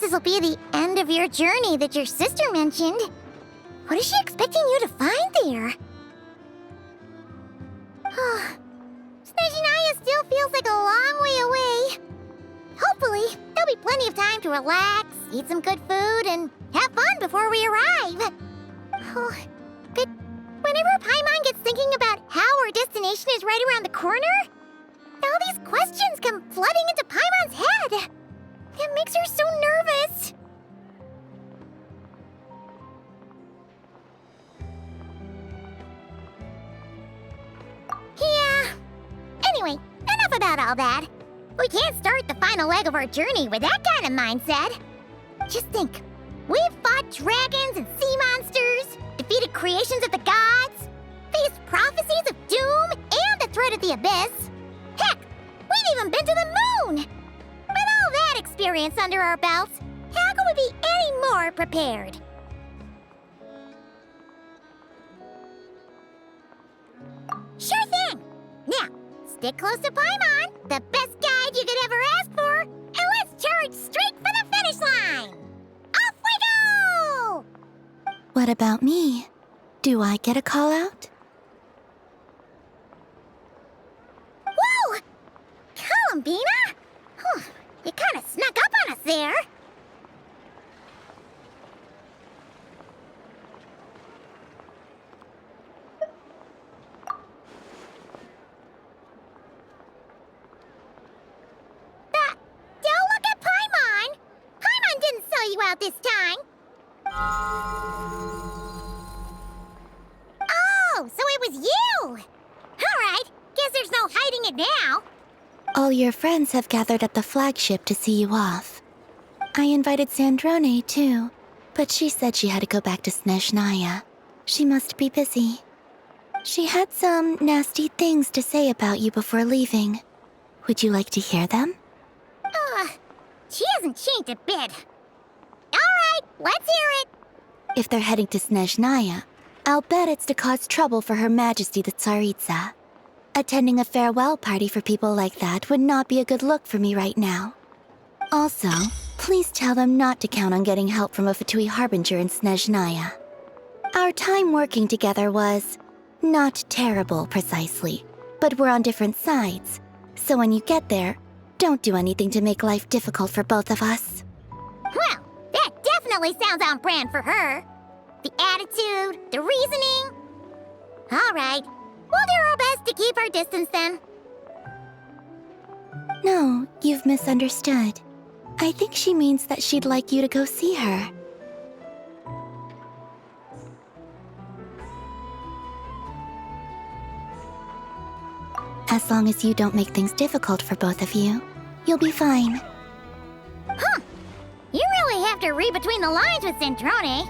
this will be the end of your journey that your sister mentioned. What is she expecting you to find there? Snezhnaya still feels like a long way away. Hopefully, there'll be plenty of time to relax, eat some good food, and have fun before we arrive. But whenever Paimon gets thinking about how our destination is right around the corner, all these questions come flooding into Paimon's head. It makes her so nervous. Yeah. Anyway, enough about all that. We can't start the final leg of our journey with that kind of mindset. Just think. We've fought dragons and sea monsters, defeated creations of the gods, faced prophecies of doom and the threat of the abyss. Heck, we've even been to the moon! With all that experience under our belts, how could we be any more prepared? Sure thing! Now, stick close to Paimon, the best guide you could ever ask for, and let's charge straight for the finish line! Off we go! What about me? Do I get a call out? Whoa! Columbina? You kinda snuck up on us there. Don't look at Paimon! Paimon didn't sell you out this time. Oh, so it was you! Alright, guess there's no hiding it now. All your friends have gathered at the flagship to see you off. I invited Sandrone too, but she said she had to go back to Snezhnaya. She must be busy. She had some nasty things to say about you before leaving. Would you like to hear them? She hasn't changed a bit. Alright, let's hear it. If they're heading to Snezhnaya, I'll bet it's to cause trouble for Her Majesty the Tsaritsa. Attending a farewell party for people like that would not be a good look for me right now. Also, please tell them not to count on getting help from a Fatui Harbinger in Snezhnaya. Our time working together was not terrible, precisely, but we're on different sides. So when you get there, don't do anything to make life difficult for both of us. Well, that definitely sounds on brand for her. The attitude, the reasoning. Alright, we'll do our best to keep our distance then. No, you've misunderstood. I think she means that she'd like you to go see her. As long as you don't make things difficult for both of you, you'll be fine. Huh. You really have to read between the lines with Sandrone.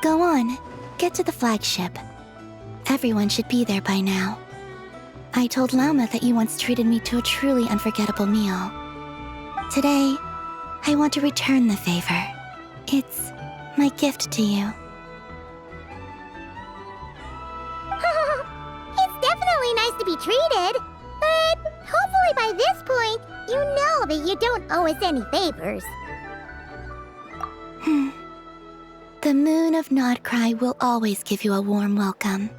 Go on, get to the flagship. Everyone should be there by now. I told Lama that you once treated me to a truly unforgettable meal. Today, I want to return the favor. It's my gift to you. It's definitely nice to be treated, but hopefully by this point, you know that you don't owe us any favors. The moon of Nordkrai will always give you a warm welcome.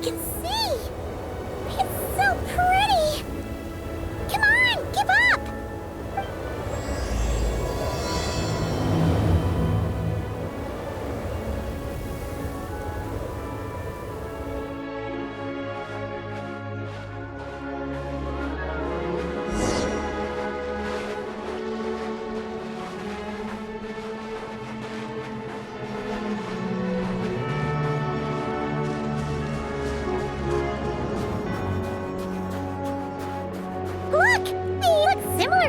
Can see! It's so pretty! Come on, give up!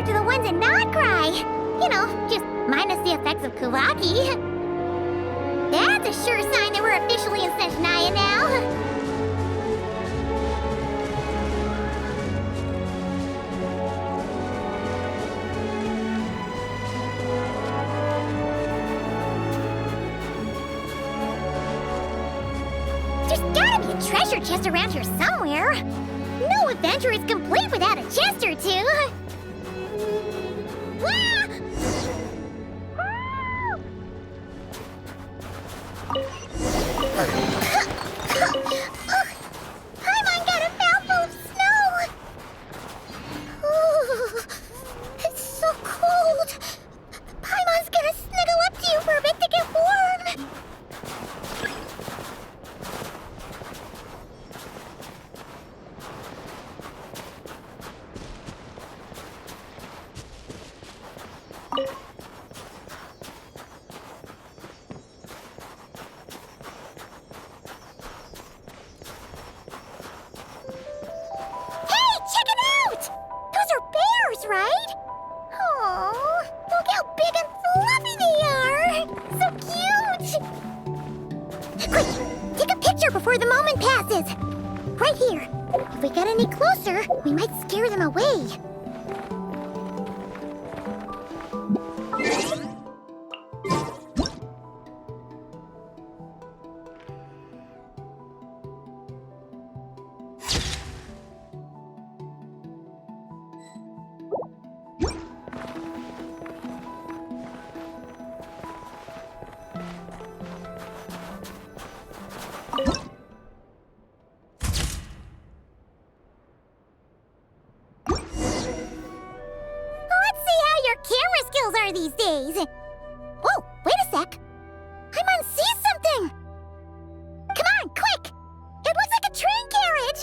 To the ones in Nordkrai. You know, just minus the effects of Kuvaki. That's a sure sign that we're officially in Snezhnaya now. There's gotta be a treasure chest around here somewhere. No adventure is complete without a chest or two. Wah! Paimon got a mouthful of snow! Ooh, it's so cold! Paimon's gonna snuggle up to you for a bit to get warm! Right? Aww, look how big and fluffy they are! So cute! Quick, take a picture before the moment passes! Right here. If we get any closer, we might scare them away. Are these days? Whoa, wait a sec. Paimon sees something! Come on, quick! It looks like a train carriage!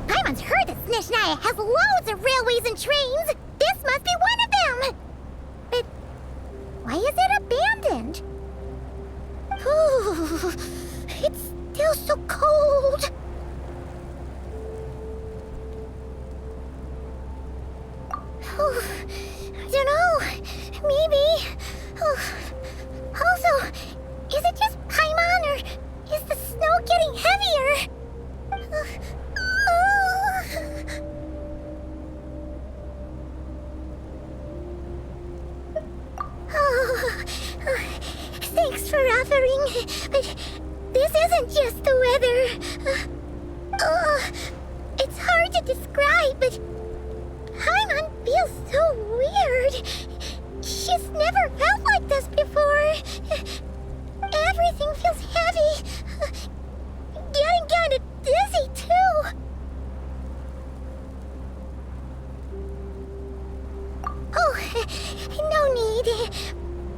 Paimon's heard that Snezhnaya has loads of railways and trains! This must be one of them! But why is it abandoned? Ooh, it's still so cold. Ooh, I don't know. Maybe. Also, is it just Paimon or is the snow getting heavier? Thanks for offering, but this isn't just the weather. It's hard to describe, but Paimon feels so weird. She's never felt like this before. Everything feels heavy. Getting kinda dizzy, too. Oh, no need.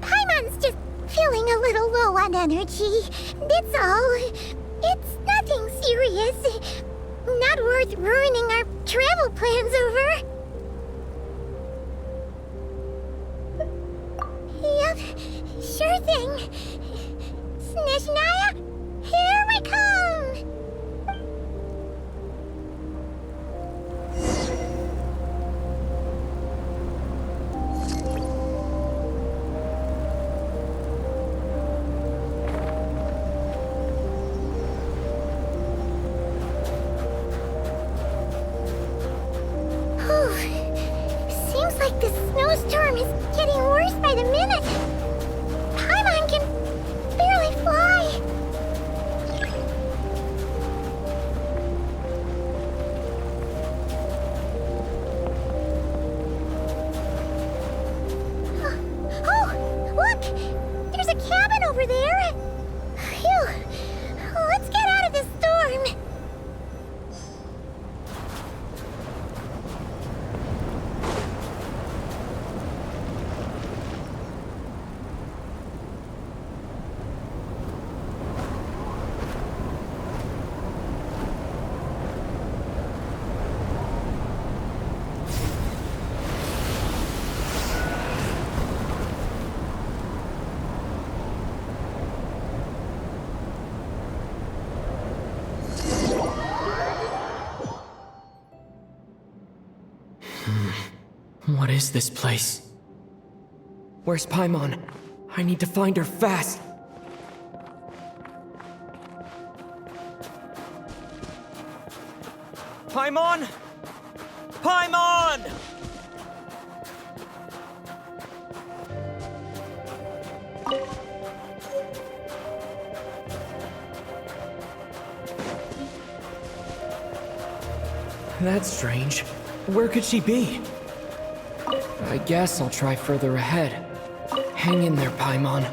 Paimon's just feeling a little low on energy. That's all. It's nothing serious. Not worth ruining our travel plans over. Yep, sure thing. Snezhnaya, here we come! Seems like this snowstorm is getting worse by the minute. Paimon can barely fly. Oh, look! There's a cabin over there. Phew. Let's get out of this storm. What is this place? Where's Paimon? I need to find her fast! Paimon! Paimon! That's strange. Where could she be? I guess I'll try further ahead. Hang in there, Paimon.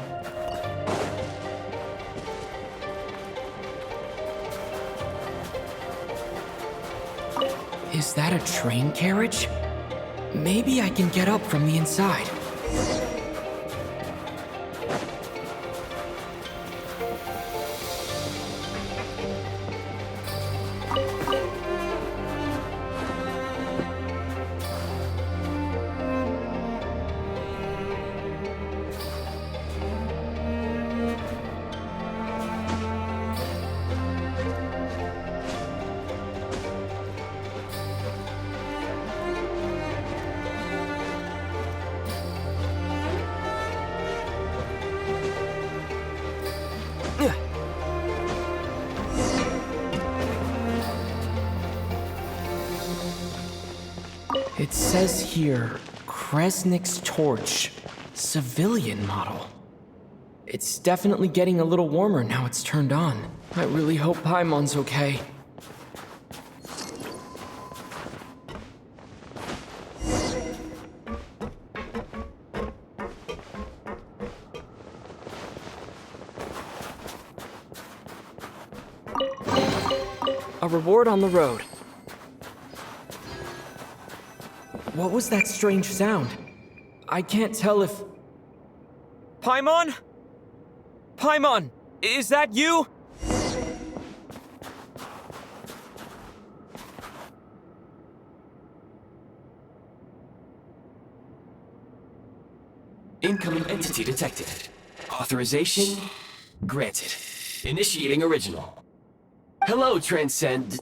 Is that a train carriage? Maybe I can get up from the inside. It says here, Kresnik's torch, civilian model. It's definitely getting a little warmer now it's turned on. I really hope Paimon's okay. A reward on the road. What was that strange sound? I can't tell if... Paimon? Paimon, is that you? Incoming entity detected. Authorization granted. Initiating original. Hello, Descender,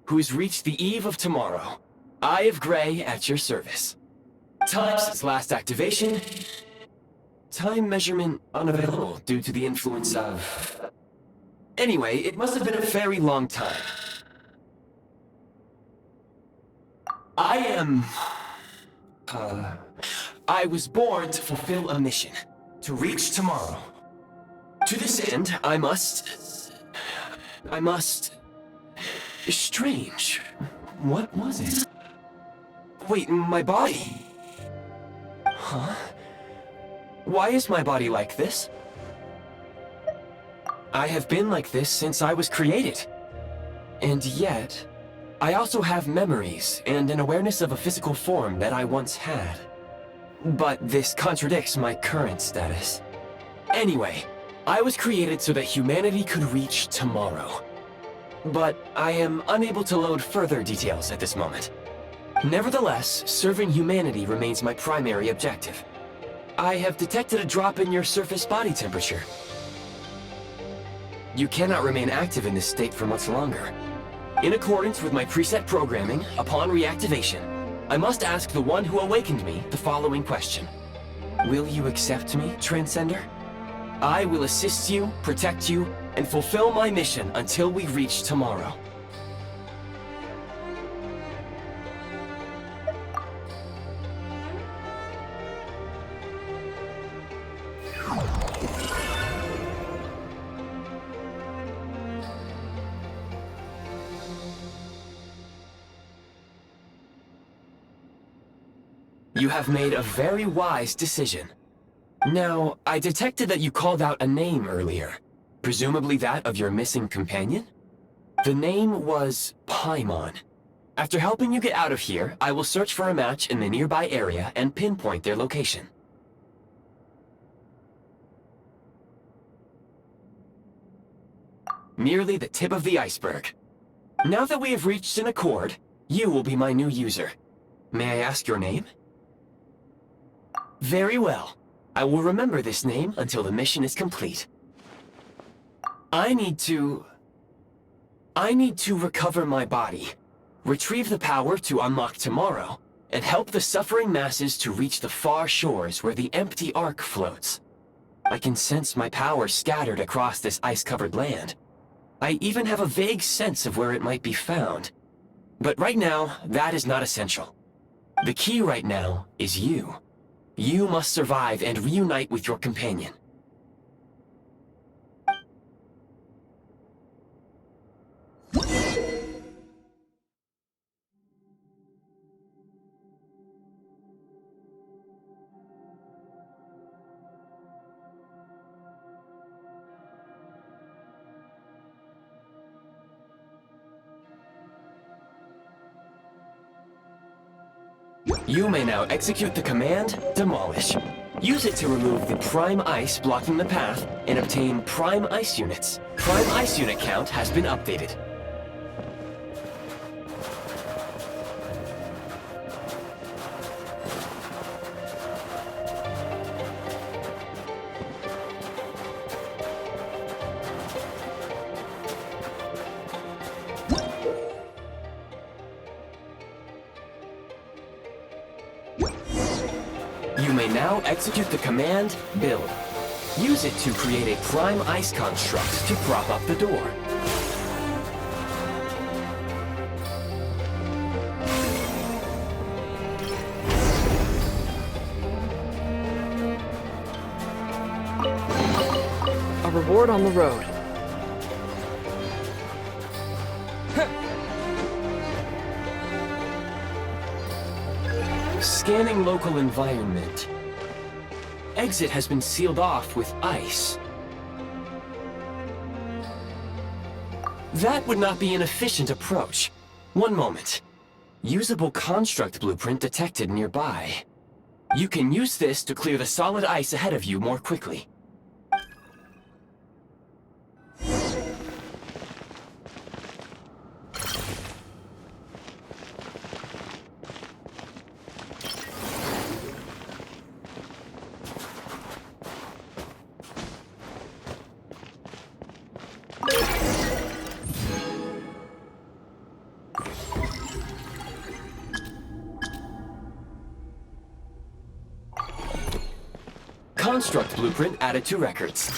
who's reached the eve of tomorrow. Eye of Grey at your service. Time since last activation. Time measurement unavailable due to the influence of... Anyway, it must have been a very long time. I was born to fulfill a mission. To reach tomorrow. To this end, I must... Strange. What was it? Wait, my body? Huh? Why is my body like this? I have been like this since I was created. And yet, I also have memories and an awareness of a physical form that I once had. But this contradicts my current status. Anyway, I was created so that humanity could reach tomorrow. But I am unable to load further details at this moment. Nevertheless, serving humanity remains my primary objective. I have detected a drop in your surface body temperature. You cannot remain active in this state for much longer. In accordance with my preset programming, upon reactivation, I must ask the one who awakened me the following question. Will you accept me, Transcender? I will assist you, protect you, and fulfill my mission until we reach tomorrow. You have made a very wise decision. Now, I detected that you called out a name earlier. Presumably that of your missing companion? The name was Paimon. After helping you get out of here, I will search for a match in the nearby area and pinpoint their location. Merely the tip of the iceberg. Now that we have reached an accord, you will be my new user. May I ask your name? Very well. I will remember this name until the mission is complete. I need to recover my body, retrieve the power to unlock tomorrow, and help the suffering masses to reach the far shores where the empty Ark floats. I can sense my power scattered across this ice-covered land. I even have a vague sense of where it might be found. But right now, that is not essential. The key right now is you. You must survive and reunite with your companion. You may now execute the command, Demolish. Use it to remove the Prime Ice blocking the path and obtain Prime Ice units. Prime Ice unit count has been updated. You may now execute the command, Build. Use it to create a Prime Ice construct to prop up the door. A reward on the road. Scanning local environment. Exit has been sealed off with ice. That would not be an efficient approach. One moment. Usable construct blueprint detected nearby. You can use this to clear the solid ice ahead of you more quickly. Construct blueprint added to records.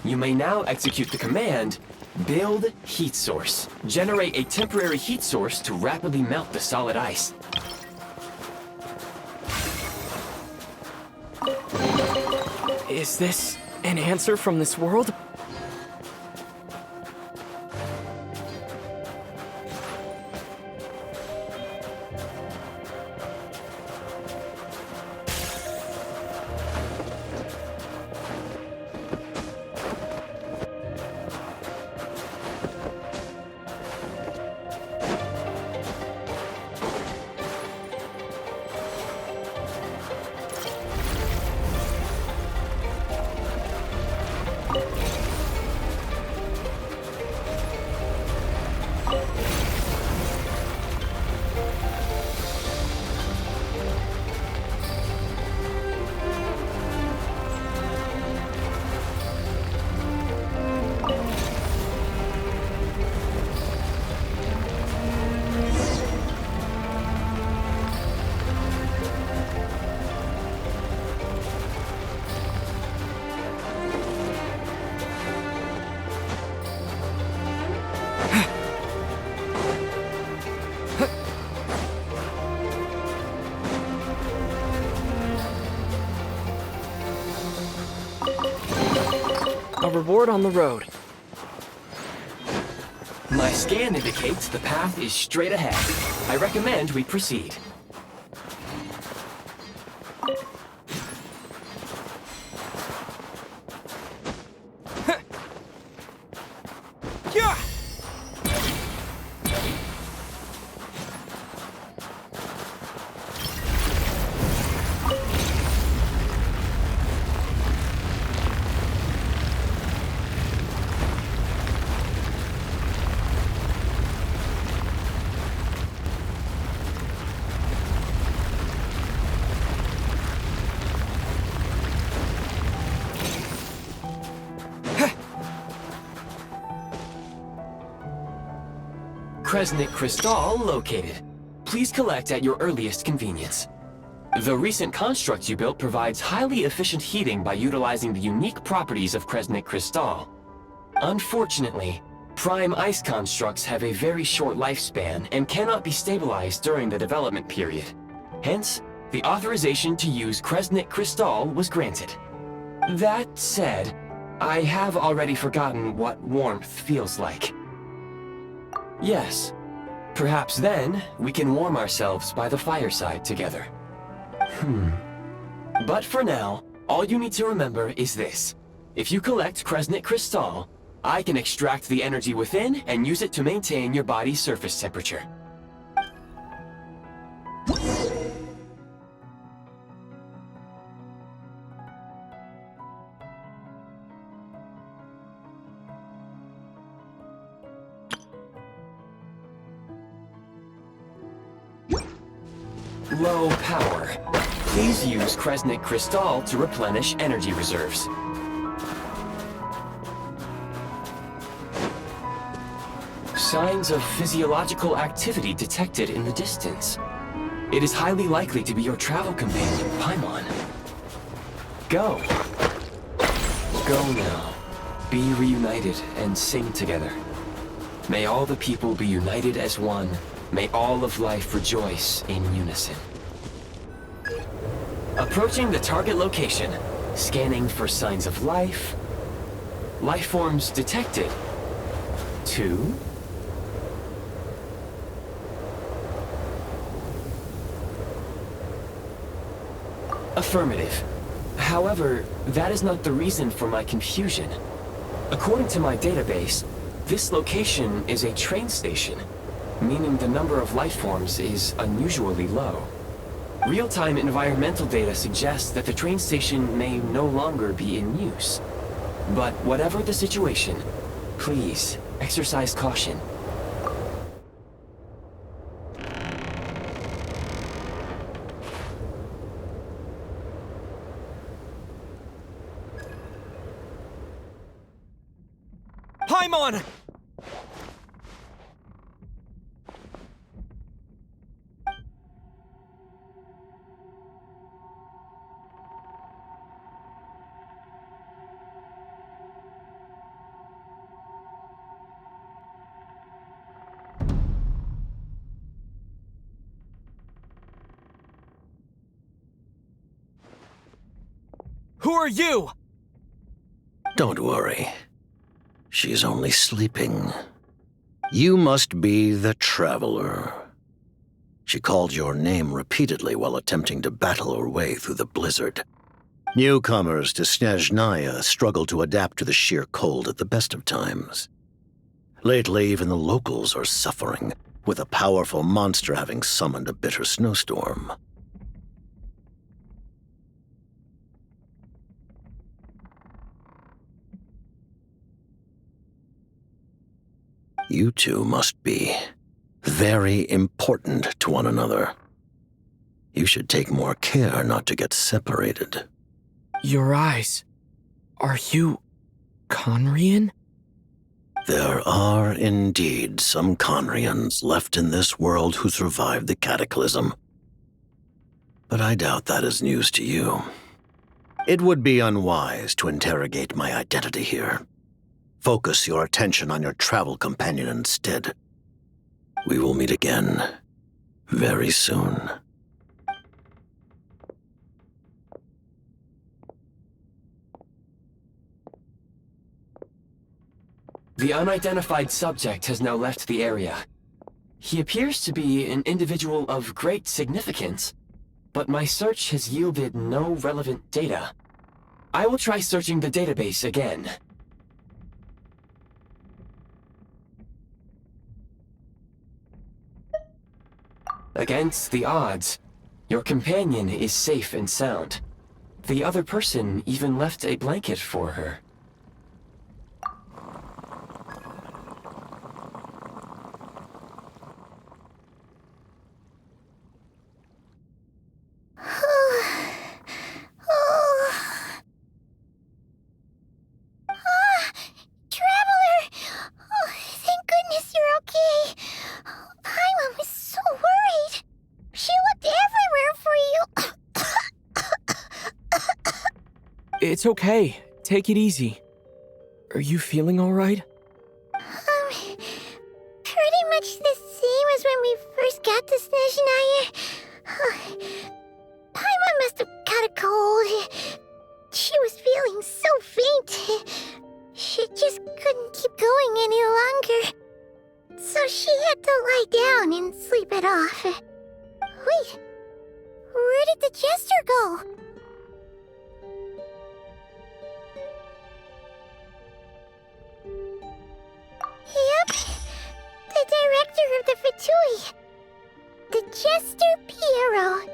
You may now execute the command, Build Heat Source. Generate a temporary heat source to rapidly melt the solid ice. Is this an answer from this world? A reward on the road. My scan indicates the path is straight ahead. I recommend we proceed. Kresnik Crystal located. please collect at your earliest convenience. The recent construct you built provides highly efficient heating by utilizing the unique properties of Kresnik Crystal. Unfortunately, prime ice constructs have a very short lifespan and cannot be stabilized during the development period. Hence, the authorization to use Kresnik Crystal was granted. That said, I have already forgotten what warmth feels like. Yes, perhaps then we can warm ourselves by the fireside together. But for now, all you need to remember is this. If you collect Kresnik Crystal, I can extract the energy within and use it to maintain your body's surface temperature. Low power. Please use Kresnik Crystal to replenish energy reserves. Signs of physiological activity detected in the distance. It is highly likely to be your travel companion, Paimon. Go. Go now. Be reunited and sing together. May all the people be united as one. May all of life rejoice in unison. Approaching the target location. Scanning for signs of life. Life forms detected. 2. Affirmative. However, that is not the reason for my confusion. According to my database, this location is a train station, meaning the number of life forms is unusually low. Real-time environmental data suggests that the train station may no longer be in use. But whatever the situation, please exercise caution. Paimon! Who are you? Don't worry. She's only sleeping. You must be the Traveler. She called your name repeatedly while attempting to battle her way through the blizzard. Newcomers to Snezhnaya struggle to adapt to the sheer cold at the best of times. Lately, even the locals are suffering, with a powerful monster having summoned a bitter snowstorm. You two must be very important to one another. You should take more care not to get separated. Your eyes. Are you Khaenri'ahn? There are indeed some Khaenri'ahns left in this world who survived the cataclysm. But I doubt that is news to you. It would be unwise to interrogate my identity here. Focus your attention on your travel companion instead. We will meet again very soon. The unidentified subject has now left the area. He appears to be an individual of great significance, but my search has yielded no relevant data. I will try searching the database again. Against the odds, your companion is safe and sound. The other person even left a blanket for her. Traveler! Oh, thank goodness you're okay. Paimon was so worried. It's okay. Take it easy. Are you feeling alright? Pretty much the same as when we first got to Snezhnaya. Paimon must have caught a cold. She was feeling so faint. She just couldn't keep going any longer. So she had to lie down and sleep it off. Wait, where did the Jester go? Yep, the director of the Fatui. The Jester Pierro.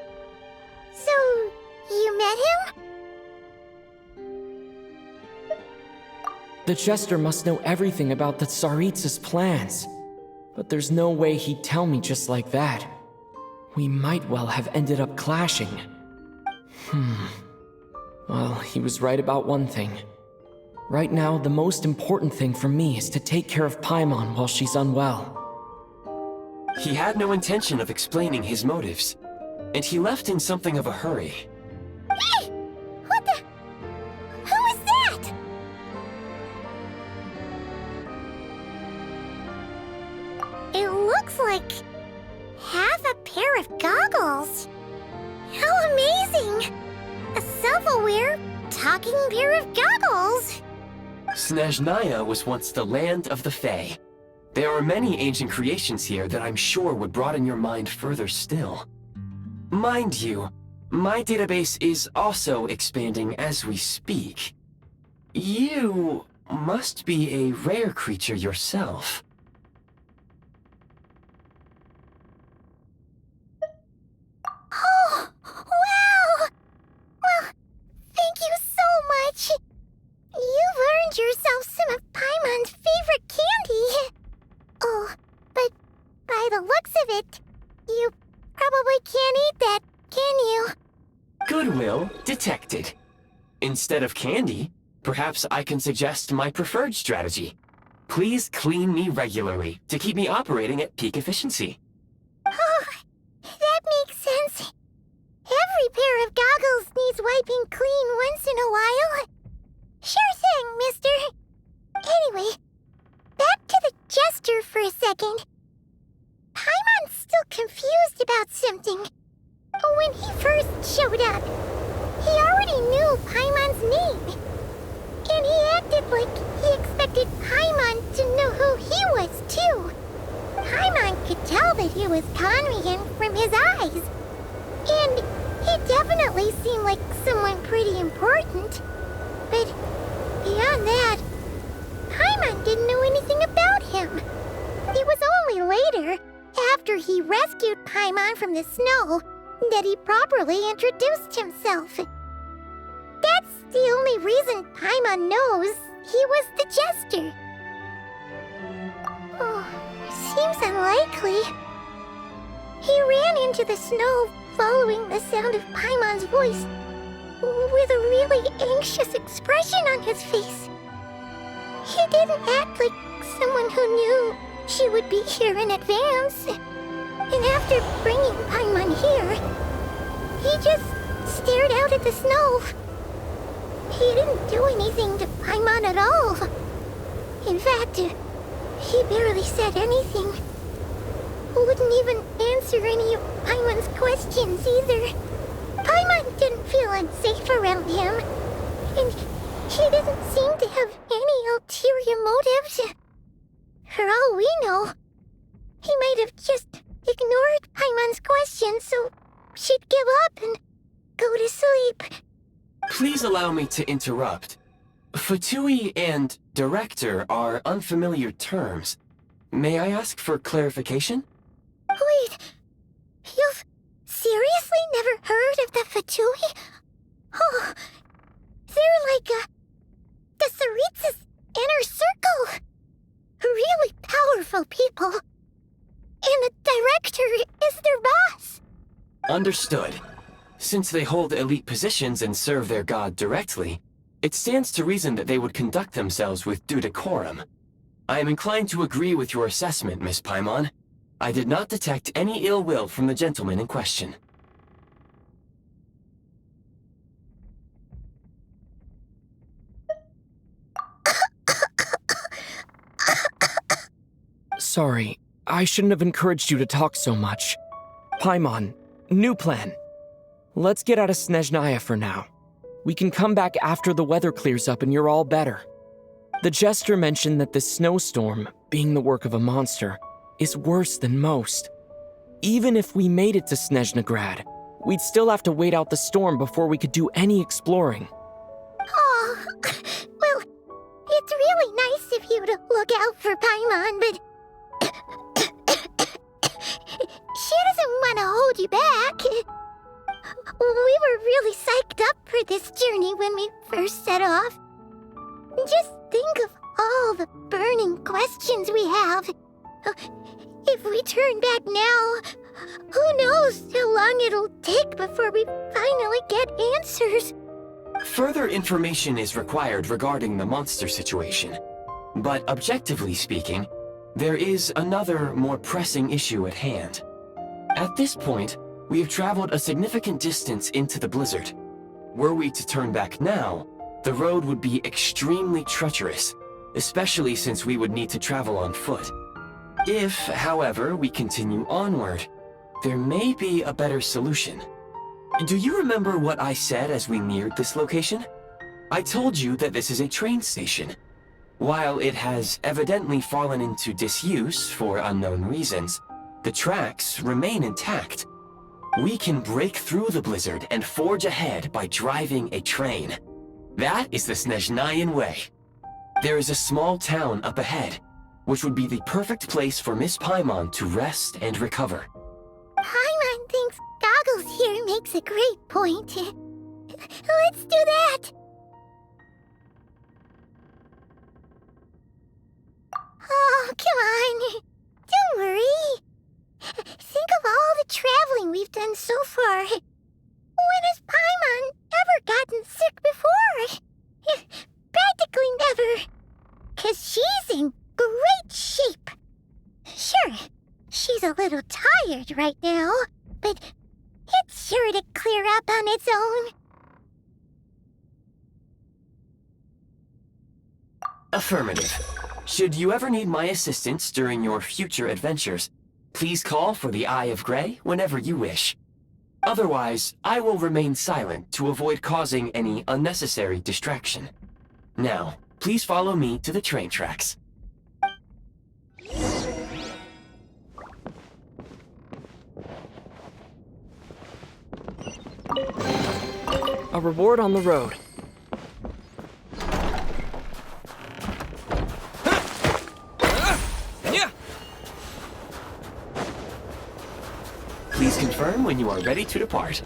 So, you met him? The Jester must know everything about the Tsaritsa's plans. But there's no way he'd tell me just like that. We might well have ended up clashing. Well, he was right about one thing. Right now, the most important thing for me is to take care of Paimon while she's unwell. He had no intention of explaining his motives, and he left in something of a hurry. Hey! What the? Who is that? It looks like half a pair of goggles. How amazing! A self-aware, talking pair of goggles. Snezhnaya was once the land of the Fae. There are many ancient creations here that I'm sure would broaden your mind further still. Mind you, my database is also expanding as we speak. You must be a rare creature yourself. Oh, wow! Well, thank you so much. You've earned yourself some of Paimon's favorite candy. Oh, but by the looks of it, you probably can't eat that, can you? Goodwill detected. Instead of candy, perhaps I can suggest my preferred strategy. Please clean me regularly to keep me operating at peak efficiency. Oh, that makes sense. Every pair of goggles needs wiping clean once in a while. Sure thing, mister. Anyway, back to the Jester for a second. Paimon's still confused about something. When he first showed up, he already knew Paimon's name. And he acted like he expected Paimon to know who he was, too. Paimon could tell that he was Khaenri'ahn from his eyes. And he definitely seemed like someone pretty important. But beyond that, Paimon didn't know anything about him. It was only later, after he rescued Paimon from the snow, that he properly introduced himself. That's the only reason Paimon knows he was the Jester. Oh, seems unlikely. He ran into the snow following the sound of Paimon's voice, with a really anxious expression on his face. He didn't act like someone who knew she would be here in advance. And after bringing Paimon here, he just stared out at the snow. He didn't do anything to Paimon at all. In fact, he barely said anything. Wouldn't even answer any of Paimon's questions either. Paimon didn't feel unsafe around him, and he didn't seem to have any ulterior motives. For all we know, he might have just ignored Paimon's questions so she'd give up and go to sleep. Please allow me to interrupt. Fatui and director are unfamiliar terms. May I ask for clarification? Wait, you've seriously never heard of the Fatui? Oh, they're like the Tsaritsa's inner circle. Really powerful people. And the director is their boss. Understood. Since they hold elite positions and serve their god directly, it stands to reason that they would conduct themselves with due decorum. I am inclined to agree with your assessment, Miss Paimon. I did not detect any ill will from the gentleman in question. Sorry, I shouldn't have encouraged you to talk so much. Paimon, new plan. Let's get out of Snezhnaya for now. We can come back after the weather clears up and you're all better. The Jester mentioned that this snowstorm, being the work of a monster, is worse than most. Even if we made it to Snezhnagrad, we'd still have to wait out the storm before we could do any exploring. Oh, well, it's really nice of you to look out for Paimon, but she doesn't want to hold you back. We were really psyched up for this journey when we first set off. Just think of all the burning questions we have. If we turn back now, who knows how long it'll take before we finally get answers. Further information is required regarding the monster situation. But objectively speaking, there is another, more pressing issue at hand. At this point, we have traveled a significant distance into the blizzard. Were we to turn back now, the road would be extremely treacherous, especially since we would need to travel on foot. If, however, we continue onward, there may be a better solution. Do you remember what I said as we neared this location? I told you that this is a train station. While it has evidently fallen into disuse for unknown reasons, the tracks remain intact. We can break through the blizzard and forge ahead by driving a train. That is the Snezhnayan way. There is a small town up ahead, which would be the perfect place for Miss Paimon to rest and recover. Paimon thinks Goggles here makes a great point. Let's do that! Oh, come on. Don't worry. Think of all the traveling we've done so far. When has Paimon ever gotten sick before? Practically never. 'Cause she's in great shape. Sure, she's a little tired right now, but it's sure to clear up on its own. Affirmative. Should you ever need my assistance during your future adventures, please call for the Eye of Grey whenever you wish. Otherwise, I will remain silent to avoid causing any unnecessary distraction. Now, please follow me to the train tracks. A reward on the road. Please confirm when you are ready to depart.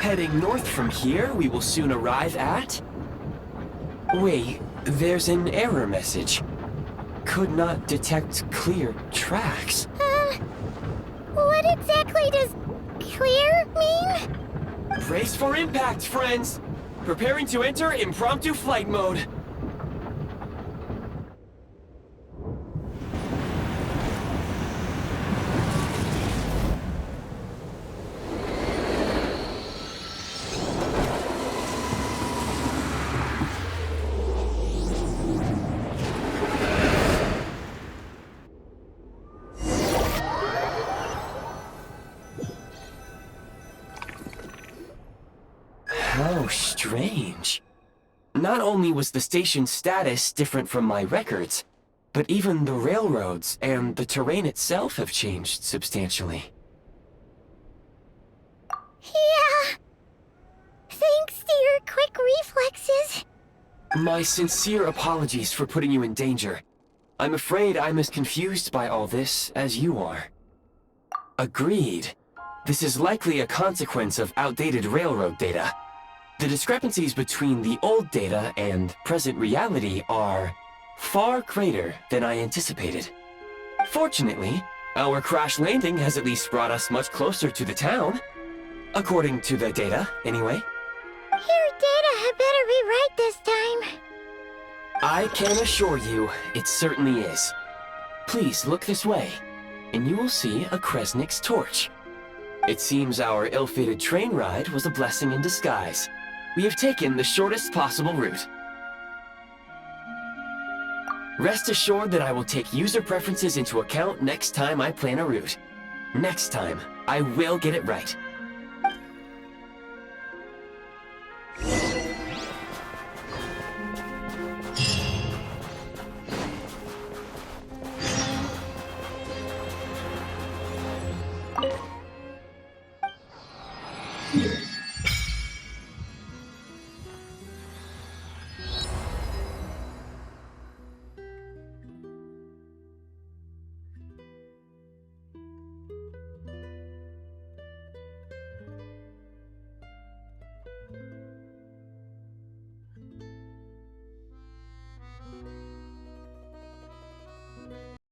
Heading north from here, we will soon arrive at... Wait, there's an error message. Could not detect clear tracks. What exactly does clear mean? Brace for impact, friends! Preparing to enter impromptu flight mode. How strange. Not only was the station's status different from my records, But even the railroads and the terrain itself have changed substantially. Yeah. Thanks to your quick reflexes. My sincere apologies for putting you in danger. I'm afraid I'm as confused by all this as you are. Agreed. This is likely a consequence of outdated railroad data. The discrepancies between the old data and present reality are far greater than I anticipated. Fortunately, our crash landing has at least brought us much closer to the town. According to the data, anyway. Your data had better be right this time. I can assure you, it certainly is. Please look this way, and you will see a Kresnik's torch. It seems our ill-fated train ride was a blessing in disguise. We have taken the shortest possible route. Rest assured that I will take user preferences into account next time I plan a route. Next time, I will get it right.